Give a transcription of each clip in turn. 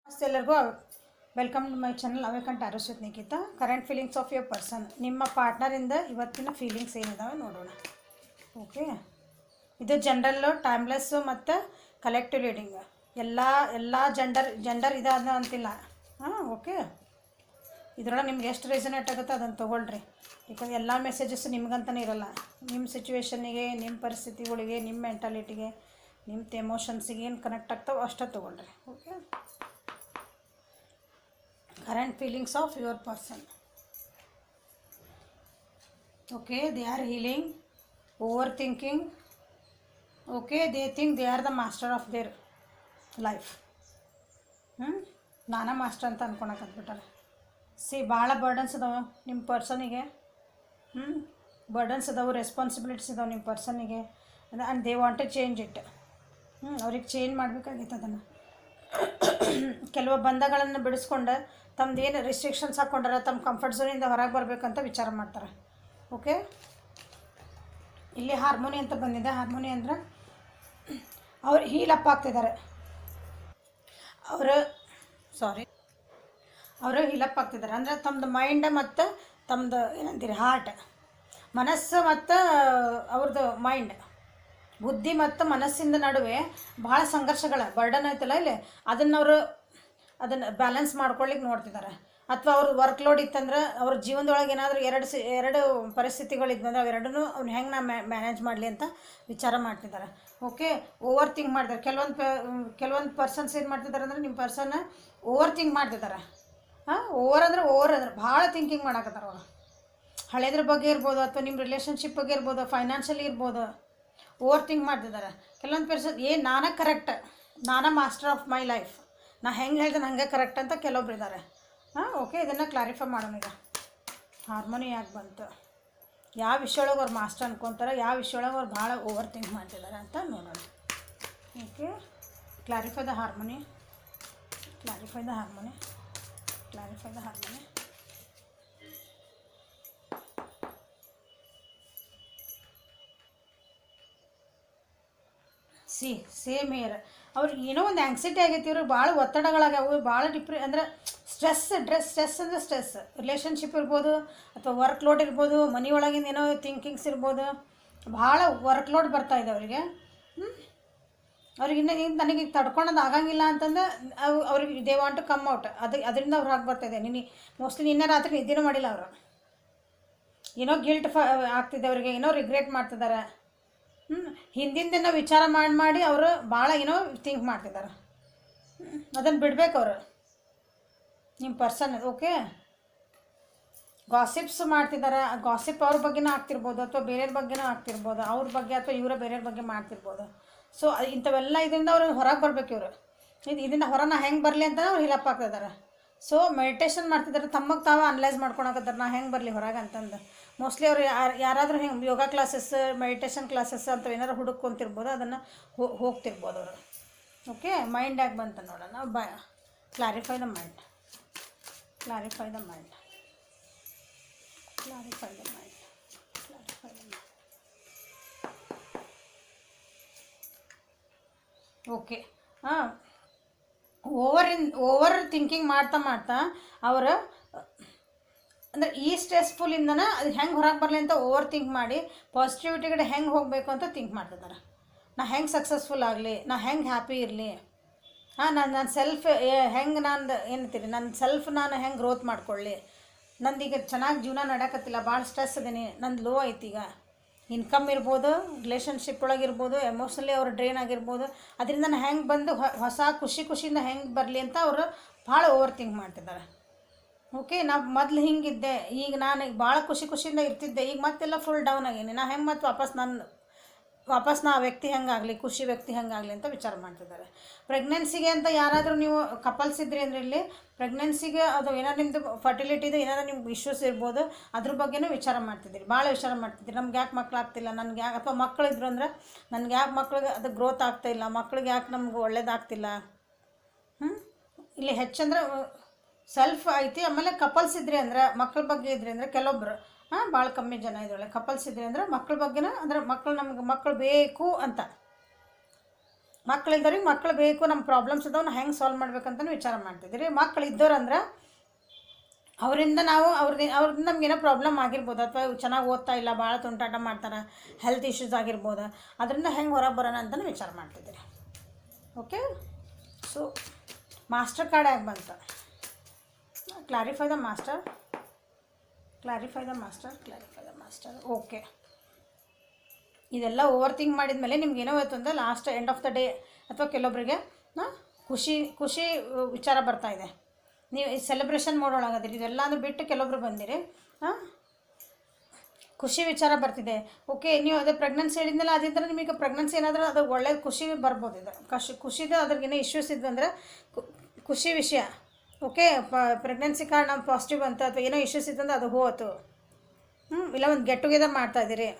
ನಮಸ್ತೆ ಎಲ್ಲರಿಗೂ welcome to my channel awakened arrows with Nikhita. Current feelings of your person, ನಿಮ್ಮ ಪಾರ್ಟ್ನರಿಂದ ಇವತ್ತಿನ ಫೀಲಿಂಗ್ಸ್ ಏನಿದಾವೆ ನೋಡೋಣ. ಓಕೆ, ಇದು ಜನರಲ್ಲು, ಟೈಮ್ಲೆಸ್ಸು ಮತ್ತು ಕಲೆಕ್ಟಿವ್ ರೀಡಿಂಗ್. ಎಲ್ಲ ಜೆಂಡರ್ ಇದಾದ ಅಂತಿಲ್ಲ. ಓಕೆ, ಇದರೊಳಗೆ ನಿಮ್ಗೆ ಎಷ್ಟು ರೆಸನೇಟ್ ಆಗುತ್ತೋ ಅದನ್ನು ತೊಗೊಳ್ರಿ. ಯಾಕಂದರೆ ಎಲ್ಲ ಮೆಸೇಜಸ್ಸು ನಿಮ್ಗಂತಲೇ ಇರೋಲ್ಲ. ನಿಮ್ಮ ಸಿಚುವೇಶನ್ನಿಗೆ, ನಿಮ್ಮ ಪರಿಸ್ಥಿತಿಗಳಿಗೆ, ನಿಮ್ಮ ಮೆಂಟಾಲಿಟಿಗೆ, ನಿಮ್ಮ ಎಮೋಷನ್ಸಿಗೆ ಏನು ಕನೆಕ್ಟ್ ಆಗ್ತಾವೆ ಅಷ್ಟೇ ತೊಗೊಳ್ರಿ. Okay, current feelings of your person. Okay, they are healing, overthinking. Okay, they think they are the master of their life. ನಾನಾ ಮಾಸ್ಟರ್ ಅಂತ ಅನ್ಕೊಳಕತ್ಬಿಟ್ಟಾರೆ. ಭಾಳ ಬರ್ಡನ್ಸ್ ಇದಾವೆ ನಿಮ್ಮ ಪರ್ಸನಿಗೆ. ಬರ್ಡನ್ಸ್ ಇದಾವೆ, ರೆಸ್ಪಾನ್ಸಿಬಿಲಿಟೀಸ್ ಇದಾವೆ ನಿಮ್ಮ ಪರ್ಸನಿಗೆ. And they want to change it. ಅವ್ರಿಗೆ ಚೇಂಜ್ ಮಾಡಬೇಕಾಗಿತ್ತು ಅದನ್ನು. ಕೆಲವು ಬಂಧಗಳನ್ನು ಬಿಡಿಸ್ಕೊಂಡು ತಮ್ಮದೇನು ರಿಸ್ಟ್ರಿಕ್ಷನ್ಸ್ ಹಾಕ್ಕೊಂಡ್ರೆ ತಮ್ಮ ಕಂಫರ್ಟ್ ಝೋನಿಂದ ಹೊರಗೆ ಬರಬೇಕಂತ ವಿಚಾರ ಮಾಡ್ತಾರೆ. ಓಕೆ, ಇಲ್ಲಿ ಹಾರ್ಮೋನಿ ಅಂತ ಬಂದಿದೆ. ಹಾರ್ಮೋನಿ ಅಂದರೆ ಅವ್ರು ಹೀಲಪ್ ಆಗ್ತಿದ್ದಾರೆ. ಅವರು ಹೀಲಪ್ ಆಗ್ತಿದ್ದಾರೆ ಅಂದರೆ ತಮ್ಮದು ಮೈಂಡ್ ಮತ್ತು ತಮ್ಮದು ಏನಂತೀರಿ ಹಾರ್ಟ್, ಮನಸ್ಸು ಮತ್ತು ಅವ್ರದ್ದು ಮೈಂಡ್, ಬುದ್ಧಿ ಮತ್ತು ಮನಸ್ಸಿನ ನಡುವೆ ಭಾಳ ಸಂಘರ್ಷಗಳ ಬರ್ಡನ್ ಐತಲ್ಲ ಇಲ್ಲಿ, ಅದನ್ನು ಬ್ಯಾಲೆನ್ಸ್ ಮಾಡ್ಕೊಳ್ಳಿಕ್ಕೆ ನೋಡ್ತಿದ್ದಾರೆ. ಅಥವಾ ಅವ್ರ ವರ್ಕ್ ಲೋಡ್ ಇತ್ತಂದ್ರೆ ಅವ್ರ ಜೀವನದೊಳಗೆ ಏನಾದರೂ ಎರಡು ಪರಿಸ್ಥಿತಿಗಳಿದ್ವಂದ್ರೆ ಅವೆರಡನ್ನೂ ಅವ್ನು ಹೆಂಗೆ ನಾ ಮ್ಯಾನೇಜ್ ಮಾಡಲಿ ಅಂತ ವಿಚಾರ ಮಾಡ್ತಿದ್ದಾರೆ. ಓಕೆ, ಓವರ್ ಥಿಂಕ್ ಮಾಡ್ತಾರೆ. ಕೆಲವೊಂದು ಪರ್ಸನ್ಸ್ ಏನು ಮಾಡ್ತಿದ್ದಾರೆ ಅಂದರೆ ನಿಮ್ಮ ಪರ್ಸನ್ ಓವರ್ ಥಿಂಕ್ ಮಾಡ್ತಿದ್ದಾರೆ. ಓವರ್ ಅಂದ್ರೆ ಭಾಳ ಥಿಂಕಿಂಗ್ ಮಾಡಕತ್ತಾರೆ ಅವರು. ಹಳೇದ್ರ ಬಗ್ಗೆ ಇರ್ಬೋದು, ಅಥವಾ ನಿಮ್ಮ ರಿಲೇಷನ್ಶಿಪ್ ಬಗ್ಗೆ ಇರ್ಬೋದು, ಫೈನಾನ್ಷಿಯಲಿ ಇರ್ಬೋದು, ಓವರ್ ಥಿಂಕ್ ಮಾಡ್ತಿದ್ದಾರೆ. ಕೆಲವೊಂದು ಪರ್ಸನ್ ನಾನೇ ಕರೆಕ್ಟ್, ನಾನೇ ಮಾಸ್ಟರ್ ಆಫ್ ಮೈ ಲೈಫ್, ನಾ ಹೆಂಗೆ ಹೇಳ್ದೆ ಹಂಗೆ ಕರೆಕ್ಟ್ ಅಂತ ಕೆಲವೊಬ್ರು ಇದ್ದಾರೆ. ಓಕೆ, ಇದನ್ನು ಕ್ಲಾರಿಫೈ ಮಾಡೋಣ. ಈಗ ಹಾರ್ಮೋನಿ ಯಾಕೆ ಬಂತು, ಯಾವ ವಿಷಯೊಳಗೆ ಅವ್ರು ಮಾಸ್ಟರ್ ಅನ್ಕೊತಾರೆ, ಯಾವ ವಿಷಯೊಳಗೆ ಅವ್ರು ಭಾಳ ಓವರ್ ಥಿಂಕ್ ಮಾಡ್ತಿದ್ದಾರೆ ಅಂತ ನೋಡೋಣ. Okay, clarify the harmony. Same here. ಅವ್ರಿಗೆ ಏನೋ ಒಂದು ಆ್ಯಂಗ್ಸೈಟಿ ಆಗೈತಿ, ಇವ್ರಿಗೆ ಭಾಳ ಒತ್ತಡಗಳಾಗ್ಯಾವು, ಭಾಳ ಅಂದರೆ ಸ್ಟ್ರೆಸ್ ರಿಲೇಷನ್ಶಿಪ್ ಇರ್ಬೋದು, ಅಥವಾ ವರ್ಕ್ ಲೋಡ್ ಇರ್ಬೋದು, ಮನೆ ಒಳಗಿಂದ ಏನೋ ಥಿಂಕಿಂಗ್ಸ್ ಇರ್ಬೋದು, ಭಾಳ ವರ್ಕ್ ಲೋಡ್ ಬರ್ತಾಯಿದೆ ಅವರಿಗೆ. ಅವ್ರಿಗೆ ನನಗೆ ತಡ್ಕೊಳೋದು ಆಗಂಗಿಲ್ಲ ಅಂತಂದ್ರೆ ಅವ್ರಿಗೆ they want to come out. ಅದರಿಂದ ಅವ್ರು ಹಾಗೆ ಬರ್ತಾಯಿದೆ. ಮೋಸ್ಟ್ಲಿ ನಿನ್ನೆ ರಾತ್ರಿ ನಿದ್ದೆನೂ ಮಾಡಿಲ್ಲ ಅವರು. ಏನೋ ಗಿಲ್ಟ್ ಆಗ್ತಿದೆ ಅವರಿಗೆ, ಏನೋ ರಿಗ್ರೆಟ್ ಮಾಡ್ತಿದ್ದಾರೆ. ಹಿಂದಿಂದೇನೋ ವಿಚಾರ ಮಾಡಿ ಅವರು ಭಾಳ ಏನೋ ಥಿಂಕ್ ಮಾಡ್ತಿದ್ದಾರೆ. ಅದನ್ನು ಬಿಡ್ಬೇಕು ಅವರು, ನಿಮ್ಮ ಪರ್ಸನ್. ಓಕೆ, ಗಾಸಿಪ್ಸ್ ಮಾಡ್ತಿದ್ದಾರೆ. ಗಾಸಿಪ್ ಅವ್ರ ಬಗ್ಗೆನೂ ಆಗ್ತಿರ್ಬೋದು, ಅಥವಾ ಬೇರೆಯವ್ರ ಬಗ್ಗೆನೂ ಆಗ್ತಿರ್ಬೋದು, ಅವ್ರ ಬಗ್ಗೆ ಅಥವಾ ಇವರ ಬೇರೆಯವ್ರ ಬಗ್ಗೆ ಮಾಡ್ತಿರ್ಬೋದು. ಸೊ ಇಂಥವೆಲ್ಲ ಇದರಿಂದ ಅವ್ರು ಹೊರಗೆ ಬರ್ಬೇಕು. ಇವರು ಇದರಿಂದ ಹೊರನ ಹೆಂಗೆ ಬರಲಿ ಅಂತ ಅವ್ರು ಹೀಲಪ್ ಆಗ್ತಿದ್ದಾರೆ. ಸೊ ಮೆಡಿಟೇಷನ್ ಮಾಡ್ತಿದ್ದಾರೆ, ತಮಗೆ ತಾವು ಅನಲೈಸ್ ಮಾಡ್ಕೊಳಕತ್ತಾರೆ, ನಾ ಹೆಂಗೆ ಬರಲಿ ಹೊರಗೆ ಅಂತಂದು. ಮೋಸ್ಟ್ಲಿ ಅವ್ರು ಯಾರಾದರೂ ಹೆಂಗೆ ಯೋಗ ಕ್ಲಾಸಸ್, ಮೆಡಿಟೇಷನ್ ಕ್ಲಾಸಸ್ ಅಂತ ಏನಾರು ಹುಡುಕೊಂತಿರ್ಬೋದು, ಅದನ್ನು ಹೋಗ್ತಿರ್ಬೋದು ಅವರು. ಓಕೆ, ಮೈಂಡ್ ಯಾಕೆ ಬಂತ ನೋಡೋಣ. Clarify the mind. Okay, over thinking ಮಾಡ್ತಾ ಅವರು ಅಂದರೆ ಈ ಸ್ಟ್ರೆಸ್ಫುಲ್ಲಿಂದನೇ ಅದು ಹೆಂಗೆ ಹೊರಗೆ ಬರಲಿ ಅಂತ ಓವರ್ ಥಿಂಕ್ ಮಾಡಿ ಪಾಸಿಟಿವಿಟಿ ಕಡೆ ಹೆಂಗೆ ಹೋಗಬೇಕು ಅಂತ ಥಿಂಕ್ ಮಾಡ್ತಿದ್ದಾರೆ. ನಾ ಹೆಂಗೆ ಸಕ್ಸಸ್ಫುಲ್ ಆಗಲಿ, ನಾ ಹೆಂಗೆ ಹ್ಯಾಪಿ ಇರಲಿ, ನನ್ನ ಸೆಲ್ಫ್ ಹೆಂಗೆ ನನ್ನ ಸೆಲ್ಫ್ ನಾನು ಹೆಂಗೆ ಗ್ರೋತ್ ಮಾಡ್ಕೊಳ್ಳಿ, ನಂದೀಗ ಚೆನ್ನಾಗಿ ಜೀವನ ನಡೆಯಕತ್ತಿಲ್ಲ, ಭಾಳ ಸ್ಟ್ರೆಸ್ ಅದೀನಿ, ನಂದು ಲೋ ಐತಿ, ಈಗ ಇನ್ಕಮ್ ಇರ್ಬೋದು, ರಿಲೇಷನ್ಶಿಪ್ ಒಳಗಿರ್ಬೋದು, ಎಮೋಷ್ನಲಿ ಅವ್ರು ಡ್ರೈನ್ ಆಗಿರ್ಬೋದು, ಅದರಿಂದ ನಾನು ಹೆಂಗೆ ಬಂದು ಹೊಸ ಖುಷಿಯಿಂದ ಹೆಂಗೆ ಬರಲಿ ಅಂತ ಅವರು ಭಾಳ ಓವರ್ ಥಿಂಕ್ ಮಾಡ್ತಿದ್ದಾರೆ. ಓಕೆ, ನಾವು ಮೊದಲು ಹಿಂಗಿದ್ದೆ, ಈಗ ನಾನು ಭಾಳ ಖುಷಿಯಿಂದ ಇರ್ತಿದ್ದೆ, ಈಗ ಮತ್ತೆಲ್ಲ ಫುಲ್ ಡೌನ್ ಆಗೀನಿ, ನಾ ಹೆಂಗೆ ಮತ್ತೆ ವಾಪಸ್ ನಾ ವ್ಯಕ್ತಿ ಹೆಂಗಾಗಲಿ, ಖುಷಿ ವ್ಯಕ್ತಿ ಹೆಂಗಾಗಲಿ ಅಂತ ವಿಚಾರ ಮಾಡ್ತಿದ್ದಾರೆ. ಪ್ರೆಗ್ನೆನ್ಸಿಗೆ ಅಂತ ಯಾರಾದರೂ ನೀವು ಕಪಲ್ಸ್ ಇದ್ರಿ ಅಂದರೆ ಇಲ್ಲಿ ಪ್ರೆಗ್ನೆನ್ಸಿಗೆ ಅದು ಏನಾರು ನಿಮ್ಮದು ಫರ್ಟಿಲಿಟಿದು ಏನಾರು ನಿಮ್ಗೆ ಇಶ್ಯೂಸ್ ಇರ್ಬೋದು, ಅದ್ರ ಬಗ್ಗೆನೂ ವಿಚಾರ ಮಾಡ್ತಿದ್ದೀರಿ, ಭಾಳ ವಿಚಾರ ಮಾಡ್ತಿದ್ದೀರಿ. ನಮ್ಗೆ ಯಾಕೆ ಮಕ್ಳು ಆಗ್ತಿಲ್ಲ, ನನಗೆ ಯಾಕೆ, ಅಥವಾ ಮಕ್ಕಳಿದ್ರು ಅಂದರೆ ನನಗೆ ಯಾಕೆ ಮಕ್ಳಿಗೆ ಅದು ಗ್ರೋತ್ ಆಗ್ತಾಯಿಲ್ಲ, ಮಕ್ಳಿಗೆ ಯಾಕೆ ನಮ್ಗೆ ಒಳ್ಳೇದಾಗ್ತಿಲ್ಲ. ಇಲ್ಲಿ ಹೆಚ್ಚಂದ್ರೆ ಸೆಲ್ಫ್ ಐತಿ. ಆಮೇಲೆ ಕಪಲ್ಸ್ ಇದ್ರಿ ಅಂದರೆ, ಮಕ್ಕಳ ಬಗ್ಗೆ ಇದ್ರಿ ಅಂದರೆ ಕೆಲವೊಬ್ಬರು, ಭಾಳ ಕಮ್ಮಿ ಜನ ಇದ್ರೊಳಗೆ ಕಪಲ್ಸ್ ಇದ್ರಿ ಅಂದರೆ ಮಕ್ಕಳ ಬಗ್ಗೆನ, ಅಂದರೆ ಮಕ್ಕಳು ಬೇಕು ಅಂತ ಮಕ್ಳಿದ್ದವ್ರಿಗೆ ಮಕ್ಳು ಬೇಕು, ನಮ್ಮ ಪ್ರಾಬ್ಲಮ್ಸ್ ಇದ್ದಾವೆ, ನಾವು ಹೆಂಗೆ ಸಾಲ್ವ್ ಮಾಡ್ಬೇಕಂತಲೂ ವಿಚಾರ ಮಾಡ್ತಿದ್ದೀರಿ. ಮಕ್ಳು ಇದ್ದವ್ರಂದ್ರೆ ಅವರಿಂದ ಅವ್ರದ್ದು ನಮಗೇನೋ ಪ್ರಾಬ್ಲಮ್ ಆಗಿರ್ಬೋದು, ಅಥವಾ ಚೆನ್ನಾಗಿ ಓದ್ತಾ ಇಲ್ಲ, ಭಾಳ ತುಂಟಾಟ ಮಾಡ್ತಾರೆ, ಹೆಲ್ತ್ ಇಶ್ಯೂಸ್ ಆಗಿರ್ಬೋದು, ಅದರಿಂದ ಹೆಂಗೆ ಹೊರಗೆ ಬರೋಣ ಅಂತಲೂ ವಿಚಾರ ಮಾಡ್ತಿದ್ದೀರಿ. ಓಕೆ, ಸೊ ಮಾಸ್ಟರ್ ಕಾರ್ಡ್ ಆಗಿ ಬಂತು. Clarify the master, clarify the master, clarify the master. Okay, ಇದೆಲ್ಲ ಓವರ್ ಥಿಂಕ್ ಮಾಡಿದ ಮೇಲೆ ನಿಮ್ಗೆ ಏನೋ ಆಯಿತು ಅಂದರೆ last end of the day ಅಥವಾ ಕೆಲವೊಬ್ಬರಿಗೆ ಖುಷಿ ವಿಚಾರ ಬರ್ತಾಯಿದೆ. ನೀವು ಈ ಸೆಲೆಬ್ರೇಷನ್ ಮಾಡೋಳಾಗದಿರಿ, ಇದೆಲ್ಲನೂ ಬಿಟ್ಟು ಕೆಲವೊಬ್ರು ಬಂದಿರಿ, ಖುಷಿ ವಿಚಾರ ಬರ್ತಿದೆ. ಓಕೆ, ನೀವು ಅದೇ ಪ್ರೆಗ್ನೆನ್ಸಿ ಹೇಳಿದ್ಮೇಲೆ ಅದಿದ್ದರೆ ನಿಮಗೆ ಪ್ರೆಗ್ನೆನ್ಸಿ ಏನಾದರೂ ಅದು ಒಳ್ಳೆ ಖುಷಿ ಬರ್ಬೋದು. ಇದು ಖುಷಿದು ಅದ್ರಿಗೇನೋ ಇಶ್ಯೂಸ್ ಇದ್ವು ಅಂದರೆ ಖುಷಿ ವಿಷಯ. ಓಕೆ, ಪ್ರೆಗ್ನೆನ್ಸಿ ಕಾರ್ಡ್ ನಾವು ಪಾಸಿಟಿವ್ ಅಂತ ಅಥವಾ ಏನೋ ಇಶ್ಯೂಸ್ ಇತ್ತಂದ್ರೆ ಅದು ಹೋಯ್ತು. ಇಲ್ಲ ಒಂದು ಗೆಟ್ ಟುಗೆದರ್ ಮಾಡ್ತಾಯಿದ್ದೀರಿ.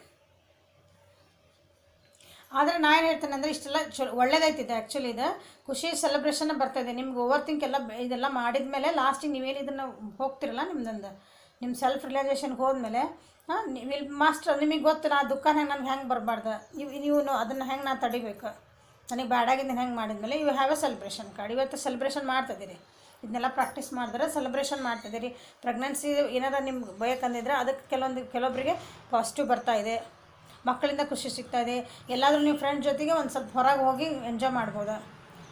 ಆದರೆ ನಾನು ಏನು ಹೇಳ್ತೇನೆ ಅಂದರೆ ಇಷ್ಟೆಲ್ಲ ಒಳ್ಳೇದಾಯ್ತಿದೆ. ಆ್ಯಕ್ಚುಲಿ ಇದು ಖುಷಿ ಸೆಲೆಬ್ರೇಷನ್ ಬರ್ತಾಯಿದೆ. ನಿಮ್ಗೆ ಓವರ್ ಥಿಂಕ್ ಎಲ್ಲ ಇದೆಲ್ಲ ಮಾಡಿದ ಮೇಲೆ ಲಾಸ್ಟಿಗೆ ನೀವೇನು ಇದನ್ನು ಹೋಗ್ತಿರಲ್ಲ, ನಿಮ್ಮ ಸೆಲ್ಫ್ ರಿಯಲೈಸೇಷನ್ಗೆ ಹೋದ್ಮೇಲೆ ನೀವು ಮಾಸ್ಟರ್ ನಿಮಗೆ ಗೊತ್ತು ನಾ ದುಃಖನ ನನಗೆ ಹೆಂಗೆ ಬರಬಾರ್ದು, ನೀವು ಅದನ್ನು ಹೆಂಗೆ ನಾನು ತಡಿಬೇಕು, ನನಗೆ ಬ್ಯಾಡಾಗಿದ್ದು ಹೆಂಗೆ ಮಾಡಿದ್ಮೇಲೆ you have a celebration card. ಇವತ್ತು ಸೆಲೆಬ್ರೇಷನ್ ಮಾಡ್ತಿದ್ದೀರಿ, ಇದನ್ನೆಲ್ಲ ಪ್ರಾಕ್ಟೀಸ್ ಮಾಡಿದ್ರೆ ಸೆಲೆಬ್ರೇಷನ್ ಮಾಡ್ತಿದ್ದೀರಿ. ಪ್ರೆಗ್ನೆನ್ಸಿ ಏನಾರ ನಿಮ್ಗೆ ಬೇಕಂದಿದ್ರೆ ಅದಕ್ಕೆ ಕೆಲವೊಬ್ಬರಿಗೆ ಪಾಸಿಟಿವ್ ಬರ್ತಾಯಿದೆ, ಮಕ್ಕಳಿಂದ ಖುಷಿ ಸಿಗ್ತಾಯಿದೆ. ಎಲ್ಲಾದರೂ ನೀವು ಫ್ರೆಂಡ್ ಜೊತೆಗೆ ಒಂದು ಸ್ವಲ್ಪ ಹೊರಗೆ ಹೋಗಿ ಎಂಜಾಯ್ ಮಾಡ್ಬೋದು.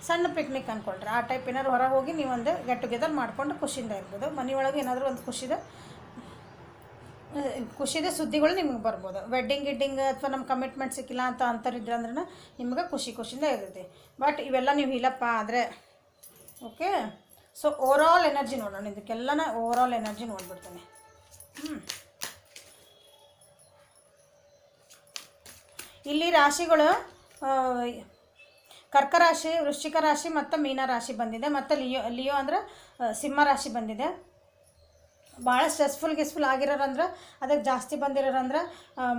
ಸಣ್ಣ ಪಿಕ್ನಿಕ್ ಅಂದ್ಕೊಳ್ರಿ, ಆ ಟೈಪ್ ಏನಾದ್ರು ಹೊರಗೆ ಹೋಗಿ ನೀವೊಂದು ಗೆಟ್ ಟುಗೆದರ್ ಮಾಡ್ಕೊಂಡು ಖುಷಿಯಿಂದ ಇರ್ಬೋದು. ಮನೆಯೊಳಗೆ ಏನಾದರೂ ಒಂದು ಖುಷಿದ ಸುದ್ದಿಗಳು ನಿಮಗೆ ಬರ್ಬೋದು. ವೆಡ್ಡಿಂಗ್ ಅಥವಾ ನಮ್ಮ ಕಮಿಟ್ಮೆಂಟ್ ಸಿಕ್ಕಿಲ್ಲ ಅಂತ ಅಂತರಿದ್ರೆ ಅಂದ್ರೆ ನಿಮ್ಗೆ ಖುಷಿಯಿಂದ ಇರ್ತೈತಿ. ಬಟ್ ಇವೆಲ್ಲ ನೀವು ಇಲ್ಲಪ್ಪ ಆದರೆ ಓಕೆ. ಸೊ ಓವರಾಲ್ ಎನರ್ಜಿ ನೋಡೋಣ, ಇದಕ್ಕೆಲ್ಲನ ಓವರಾಲ್ ಎನರ್ಜಿ ನೋಡ್ಬಿಡ್ತೇನೆ. ಇಲ್ಲಿ ರಾಶಿಗಳು ಕರ್ಕ ರಾಶಿ, ವೃಶ್ಚಿಕ ರಾಶಿ ಮತ್ತು ಮೀನ ರಾಶಿ ಬಂದಿದೆ, ಮತ್ತು ಲಿಯೋ ಅಂದರೆ ಸಿಂಹ ರಾಶಿ ಬಂದಿದೆ. ಭಾಳ ಗಿಸ್ಫುಲ್ ಆಗಿರೋರಂದ್ರೆ ಅದಕ್ಕೆ ಜಾಸ್ತಿ ಬಂದಿರೋರಂದ್ರೆ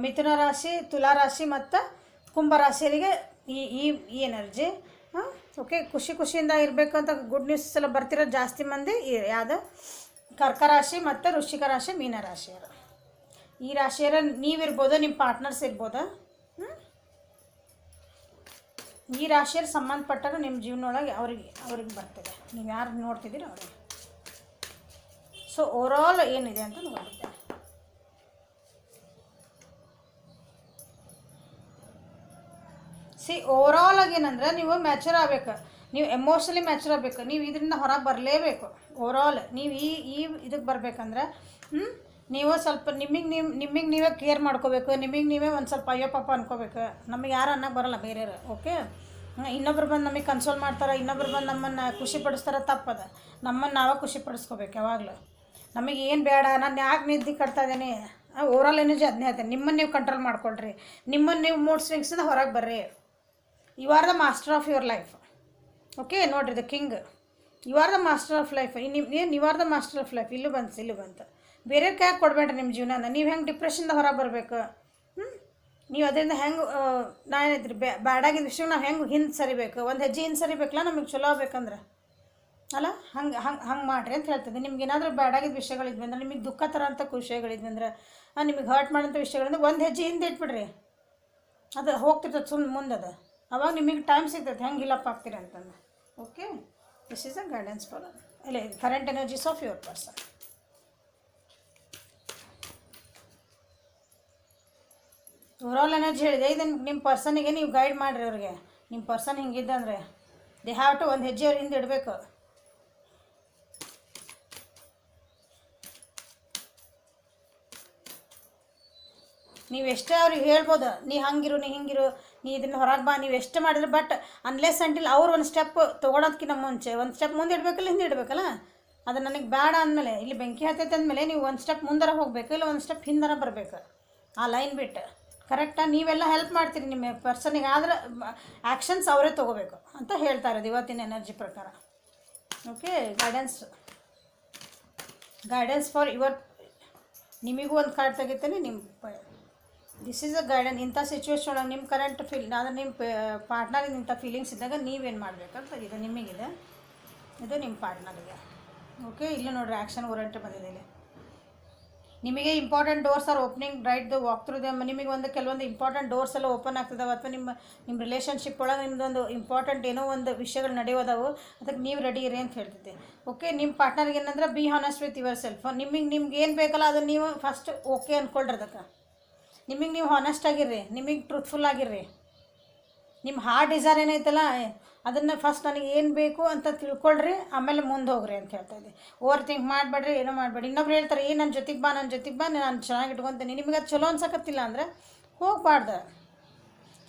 ಮಿಥುನ ರಾಶಿ, ತುಲಾ ರಾಶಿ ಮತ್ತು ಕುಂಭ ರಾಶಿಯರಿಗೆ ಈ ಎನರ್ಜಿ. ಓಕೆ, ಖುಷಿಯಿಂದ ಇರಬೇಕು ಅಂತ ಗುಡ್ ನ್ಯೂಸ್ ಎಲ್ಲ ಬರ್ತಿರೋದು ಜಾಸ್ತಿ ಮಂದಿ ಯಾವುದು ಕರ್ಕ ರಾಶಿ ಮತ್ತು ವೃಶ್ಚಿಕ ರಾಶಿ, ಮೀನ ರಾಶಿಯರು. ಈ ರಾಶಿಯರ ನೀವಿರ್ಬೋದು, ನಿಮ್ಮ ಪಾರ್ಟ್ನರ್ಸ್ ಇರ್ಬೋದು. ಈ ರಾಶಿಯರು ಸಂಬಂಧಪಟ್ಟರು ನಿಮ್ಮ ಜೀವನದೊಳಗೆ ಅವ್ರಿಗೆ ಬರ್ತದೆ, ನೀವು ಯಾರು ನೋಡ್ತಿದ್ದೀರೋ ಅವ್ರಿಗೆ. ಸೊ ಓವರಾಲ್ ಏನಿದೆ ಅಂತ ನೋಡಿದ್ದೆ. ಓವರಾಲ್ ಆಗಿ ಏನಂದ್ರೆ ನೀವು ಮ್ಯಾಚೂರ್ ಆಗಬೇಕು, ನೀವು ಎಮೋಷನಲಿ ಮ್ಯಾಚೂರ್ ಆಗಬೇಕು, ನೀವು ಇದರಿಂದ ಹೊರಗೆ ಬರಲೇಬೇಕು. ಓವರಾಲ್ ನೀವು ಈ ಇದಕ್ಕೆ ಬರಬೇಕಂದ್ರೆ ನೀವು ಸ್ವಲ್ಪ ನಿಮಗೆ ನೀವೇ ಕೇರ್ ಮಾಡ್ಕೋಬೇಕು, ನಿಮಗೆ ನೀವೇ ಒಂದು ಸ್ವಲ್ಪ ಅಯ್ಯೋ ಪಾಪ ಅನ್ಕೋಬೇಕು. ನಮಗೆ ಯಾರು ಅನ್ನೋಕ್ಕೆ ಬರೋಲ್ಲ ಬೇರೆಯವರು. ಓಕೆ, ಇನ್ನೊಬ್ರು ಬಂದು ನಮಗೆ ಕನ್ಸೋಲ್ ಮಾಡ್ತಾರೆ, ಇನ್ನೊಬ್ರು ಬಂದು ನಮ್ಮನ್ನು ಖುಷಿ ಪಡಿಸ್ತಾರೆ, ತಪ್ಪದ. ನಮ್ಮನ್ನು ನಾವೇ ಖುಷಿ ಪಡಿಸ್ಕೋಬೇಕು ಯಾವಾಗಲೂ. ನಮಗೆ ಏನು ಬೇಡ, ನಾನು ಯಾಕೆ ನಿದ್ದೆ ಕಟ್ತಾ ಇದ್ದೀನಿ, ಓವರಾಲ್ ಎನರ್ಜಿ ಅದನ್ನೇ ಹೇಳ್ತೇನೆ. ನಿಮ್ಮನ್ನು ನೀವು ಕಂಟ್ರೋಲ್ ಮಾಡ್ಕೊಳ್ರಿ, ನಿಮ್ಮನ್ನು ನೀವು ಮೂಡ್ ಸ್ವಿಂಗ್ಸಿಂದ ಹೊರಗೆ ಬರ್ರಿ. You are the master of your life. Okay, ನೋಡಿರಿ the king, you are the master of life. You are the master of life. ಇಲ್ಲೂ ಬಂತು ಬೇರೆಯವ್ರ ಕೈಯಾಗ ಕೊಡಬೇಡ್ರಿ ನಿಮ್ಮ ಜೀವನ. ನೀವು ಹೆಂಗೆ ಡಿಪ್ರೆಷನ್ದ ಹೊರಗೆ ಬರಬೇಕು, ನೀವು ಅದರಿಂದ ಹೆಂಗೆ ನಾನು ಹೇಳಿದ್ರಿ ಬ್ಯಾಡಾಗಿದ್ದ ವಿಷಯ ನಾವು ಹೆಂಗೆ ಹಿಂದೆ ಸರಿಬೇಕು, ಒಂದು ಹೆಜ್ಜೆ ಹಿಂದೆ ಸರಿಬೇಕಲ್ಲ ನಮಗೆ ಚಲೋ ಆಗ್ಬೇಕಂದ್ರೆ ಅಲ್ಲ, ಹಂಗೆ ಮಾಡಿರಿ ಅಂತ ಹೇಳ್ತದೆ. ನಿಮ್ಗೆ ಏನಾದರೂ ಬ್ಯಾಡಾಗಿದ್ದ ವಿಷಯಗಳಿದ್ವಿ ಅಂದ್ರೆ, ನಿಮಗೆ ದುಃಖ ತರೋಂಥ ವಿಷಯಗಳಿದ್ವಿ ಅಂದ್ರೆ, ನಿಮಗೆ ಹರ್ಟ್ ಮಾಡೋಂಥ ವಿಷಯಗಳಿಂದ ಒಂದು ಹೆಜ್ಜೆ ಹಿಂದೆ ಇಟ್ಬಿಡ್ರಿ, ಅದು ಹೋಗ್ತಿರ್ತದೆ ಸುಮ್ಮನೆ ಮುಂದದು. ಅವಾಗ ನಿಮಗೆ ಟೈಮ್ ಸಿಗ್ತದೆ ಹೆಂಗೆ ಹಿಲಪ್ ಆಗ್ತೀರಿ ಅಂತಂದು. Okay, this is a guidance for ಇಲ್ಲ current energies of your person. Overall energy ಹೇಳಿದೆ. ಇದನ್ನು ನಿಮ್ಮ ಪರ್ಸನಿಗೆ ನೀವು ಗೈಡ್ ಮಾಡಿರಿ. ಅವ್ರಿಗೆ ನಿಮ್ಮ ಪರ್ಸನ್ ಹಿಂಗಿದ್ದಂದರೆ ದೇ ಹ್ಯಾವ್ ಟು ಒಂದು ಹೆಜ್ಜೆ ಅವ್ರ ಹಿಂದೆ ಇಡಬೇಕು. ನೀವು ಎಷ್ಟೇ ಅವ್ರಿಗೆ ಹೇಳ್ಬೋದು, ನೀ ಹಂಗಿರು, ನೀ ಹಿಂಗಿರು, ನೀ ಇದನ್ನು ಹೊರಗೆ ಬಾ, ನೀವು ಎಷ್ಟು ಮಾಡಿದ್ರೆ. ಬಟ್ ಅನ್ಲೆಸ್ ಅಂಟಿಲ್ ಅವ್ರು ಒಂದು ಸ್ಟೆಪ್ ತೊಗೊಳೋದಕ್ಕಿಂತ ಮುಂಚೆ ಒಂದು ಸ್ಟೆಪ್ ಮುಂದೆ ಇಡಬೇಕಲ್ಲ, ಹಿಂದೆ ಇಡಬೇಕಲ್ಲ. ಅದು ನನಗೆ ಬೇಡ ಅಂದಮೇಲೆ, ಇಲ್ಲಿ ಬೆಂಕಿ ಹತ್ತೈತೆ ಅಂದಮೇಲೆ ನೀವು ಒಂದು ಸ್ಟೆಪ್ ಮುಂದರ ಹೋಗಬೇಕು, ಇಲ್ಲ ಒಂದು ಸ್ಟೆಪ್ ಹಿಂದರ ಬರಬೇಕು. ಆ ಲೈನ್ ಬಿಟ್ಟು ಕರೆಕ್ಟಾಗಿ ನೀವೆಲ್ಲ ಹೆಲ್ಪ್ ಮಾಡ್ತೀರಿ ನಿಮ್ಮ ಪರ್ಸನಿಗೆ, ಆದರೆ ಆ್ಯಕ್ಷನ್ಸ್ ಅವರೇ ತೊಗೋಬೇಕು ಅಂತ ಹೇಳ್ತಾ ಇರೋದು ಇವತ್ತಿನ ಎನರ್ಜಿ ಪ್ರಕಾರ. Okay, guidance for your. ನಿಮಗೂ ಒಂದು ಕಾರ್ಡ್ ತೆಗಿತೀನಿ. This is a guidance. ಇಂಥ ಸಿಚುವೇಶನ್ ಒಳಗೆ ನಿಮ್ಮ ಕರೆಂಟ್ ಅಂದರೆ ನಿಮ್ಮ ಪಾರ್ಟ್ನರಿಗೆ ಇಂಥ ಫೀಲಿಂಗ್ಸ್ ಇದ್ದಾಗ ನೀವೇನು ಮಾಡಬೇಕಂತ ಇದು ನಿಮಗಿದೆ, ಇದು ನಿಮ್ಮ ಪಾರ್ಟ್ನರಿಗೆ. ಓಕೆ, ಇಲ್ಲಿ ನೋಡಿರಿ ಆ್ಯಕ್ಷನ್ ಓರಿಯೆಂಟೆಡ್ ಬಂದಿದೆ. ಇಲ್ಲಿ ನಿಮಗೆ important doors are opening right the walk through them. ನಿಮಗೆ ಒಂದು ಕೆಲವೊಂದು ಇಂಪಾರ್ಟೆಂಟ್ ಡೋರ್ಸ್ ಎಲ್ಲ ಓಪನ್ ಆಗ್ತದವ, ಅಥವಾ ನಿಮ್ಮ ರಿಲೇಷನ್ಶಿಪ್ ಒಳಗೆ ನಿಮ್ಮದೊಂದು ಇಂಪಾರ್ಟೆಂಟ್ ಏನೋ ಒಂದು ವಿಷಯಗಳು ನಡೆಯೋದವು, ಅದಕ್ಕೆ ನೀವು ರೆಡಿ ಇರಿ ಅಂತ ಹೇಳ್ತಿದ್ದೆ. ಓಕೆ, ನಿಮ್ಮ ಪಾರ್ಟ್ನರ್ಗೆ ಏನಂದ್ರೆ be honest with your self. ನಿಮಗೆ ಏನು ಬೇಕಲ್ಲ ಅದನ್ನು ನೀವು ಫಸ್ಟ್ ಓಕೆ ಅಂದ್ಕೊಳ್ರಿ. ಅದಕ್ಕೆ ನಿಮಗೆ ನೀವು ಹಾನೆಸ್ಟ್ ಆಗಿರ್ರಿ, ನಿಮಗೆ ಟ್ರೂತ್ಫುಲ್ ಆಗಿರ್ರಿ. ನಿಮ್ಮ ಹಾರ್ಟ್ ಡಿಸೈರ್ ಏನೈತಲ್ಲ ಅದನ್ನು ಫಸ್ಟ್ ನನಗೆ ಏನು ಬೇಕು ಅಂತ ತಿಳ್ಕೊಳ್ರಿ, ಆಮೇಲೆ ಮುಂದೆ ಹೋಗ್ರಿ ಅಂತ ಹೇಳ್ತಾಯಿದ್ದೆ. ಓವರ್ ಥಿಂಕ್ ಮಾಡಬೇಡ್ರಿ, ಏನೋ ಮಾಡಬೇಡಿ. ಇನ್ನೊಬ್ರು ಹೇಳ್ತಾರೆ ನನ್ನ ಜೊತೆಗೆ ಬಾ ನಾನು ಚೆನ್ನಾಗಿ ಇಟ್ಕೊತೀನಿ. ನಿಮಗೆ ಅದು ಚಲೋ ಅನ್ಸಕತ್ತಿಲ್ಲ ಅಂದರೆ ಹೋಗಬಾರ್ದು,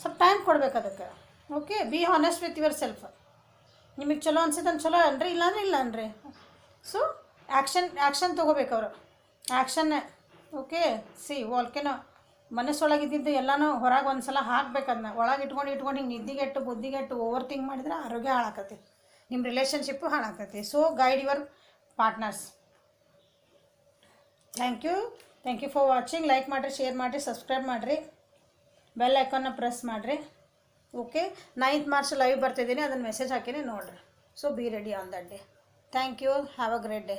ಸ್ವಲ್ಪ ಟೈಮ್ ಕೊಡ್ಬೇಕು ಅದಕ್ಕೆ. Okay, be honest with your self. ನಿಮಗೆ ಚಲೋ ಅನ್ಸಿದ್ದು ಚಲೋ ಅನ್ರಿ, ಇಲ್ಲಾಂದ್ರೆ ಇಲ್ಲ ಅನ್ರಿ. ಸೊ ಆ್ಯಕ್ಷನ್ ತೊಗೋಬೇಕು ಅವರು, ಆ್ಯಕ್ಷನ್ನೇ. ಓಕೆ, ವಾಲ್ಕೆನೋ ಮನಸ್ಸೊಳಗಿದ್ದು ಎಲ್ಲನೂ ಹೊರಗೆ ಒಂದು ಸಲ ಹಾಕ್ಬೇಕು. ಅದನ್ನ ಒಳಗೆ ಇಟ್ಕೊಂಡು ಹಿಂಗೆ ನಿದ್ದಿಗೆಟ್ಟು ಬುದ್ಧಿಗೆಟ್ಟು ಓವರ್ ಥಿಂಕ್ ಮಾಡಿದ್ರೆ ಆರೋಗ್ಯ ಹಾಳಾಕತಿ, ನಿಮ್ಮ ರಿಲೇಷನ್ಶಿಪ್ಪು ಹಾಳಾಕತಿ. So guide your partners. Thank you for watching. Like ಮಾಡಿರಿ, ಶೇರ್ ಮಾಡಿರಿ, ಸಬ್ಸ್ಕ್ರೈಬ್ ಮಾಡಿರಿ, ಬೆಲ್ ಐಕಾನ್ನ ಪ್ರೆಸ್ ಮಾಡಿರಿ. ಓಕೆ, 9th March ಲೈವ್ ಬರ್ತಿದ್ದೀನಿ, ಅದನ್ನು ಮೆಸೇಜ್ ಹಾಕಿನಿ ನೋಡಿರಿ. So be ready on that day. Thank you, have a great day.